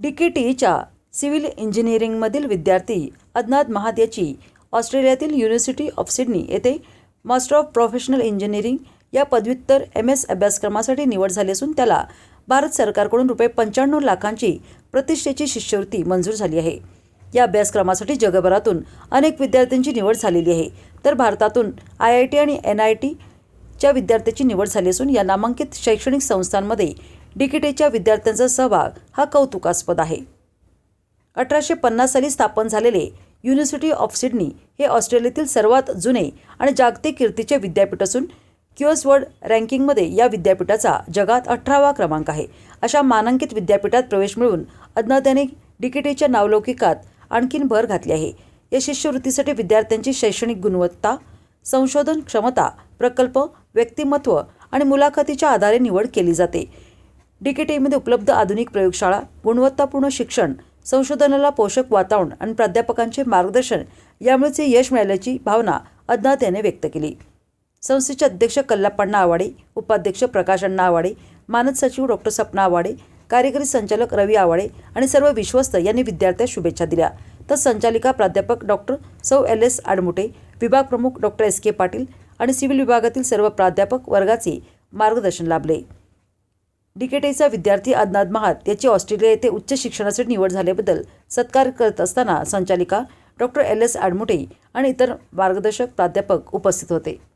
DKTच्या civil इंजिनिअरिंगमधील विद्यार्थी अदनान महात याची ऑस्ट्रेलियातील युनिव्हर्सिटी ऑफ सिडनी येथे मास्टर ऑफ प्रोफेशनल इंजिनिअरिंग या पदव्युत्तर MS अभ्यासक्रमासाठी निवड झाली असून त्याला भारत सरकारकडून ₹95 लाखांची प्रतिष्ठेची शिष्यवृत्ती मंजूर झाली आहे। या अभ्यासक्रमासाठी जगभरातून अनेक विद्यार्थ्यांची निवड झालेली आहे, तर भारतातून IIT आणि NITच्या विद्यार्थ्यांची निवड झाली असून या नामांकित शैक्षणिक संस्थांमध्ये DKTच्या विद्यार्थ्यांचा सहभाग हा कौतुकास्पद आहे। 1850 साली स्थापन झालेले युनिव्हर्सिटी ऑफ सिडनी हे ऑस्ट्रेलियातील सर्वात जुने आणि जागतिक कीर्तीचे विद्यापीठ असून QS वर्ल्ड रँकिंगमध्ये या विद्यापीठाचा जगात 18वा क्रमांक आहे। अशा मानांकित विद्यापीठात प्रवेश मिळवून अदनान याने DKTच्या नावलौकिकात आणखीन भर घातली आहे। या शिष्यवृत्तीसाठी विद्यार्थ्यांची शैक्षणिक गुणवत्ता, संशोधन क्षमता, प्रकल्प, व्यक्तिमत्व आणि मुलाखतीच्या आधारे निवड केली जाते। DKTमध्ये उपलब्ध आधुनिक प्रयोगशाळा, गुणवत्तापूर्ण शिक्षण, संशोधनाला पोषक वातावरण आणि प्राध्यापकांचे मार्गदर्शन यामुळेच यश मिळाल्याची भावना अदनान याने व्यक्त केली। संस्थेचे अध्यक्ष कल्लाप्पण्णा आवाडे, उपाध्यक्ष प्रकाश अण्णा आवाडे, मानद सचिव डॉ. सपना आवाडे, कार्यकारी संचालक रवी आवाडे आणि सर्व विश्वस्त यांनी विद्यार्थ्यांना शुभेच्छा दिल्या। तर संचालिका प्राध्यापक डॉ. सौ LS आडमुटे, विभाग प्रमुख डॉ. SK पाटील आणि सिव्हिल विभागातील सर्व प्राध्यापक वर्गाचे मार्गदर्शन लाभले। DKTचा विद्यार्थी अदनान महात याची ऑस्ट्रेलिया येथे उच्च शिक्षणासाठी निवड झाल्याबद्दल सत्कार करत असताना संचालिका डॉ. LS आडमुटे आणि इतर मार्गदर्शक प्राध्यापक उपस्थित होते।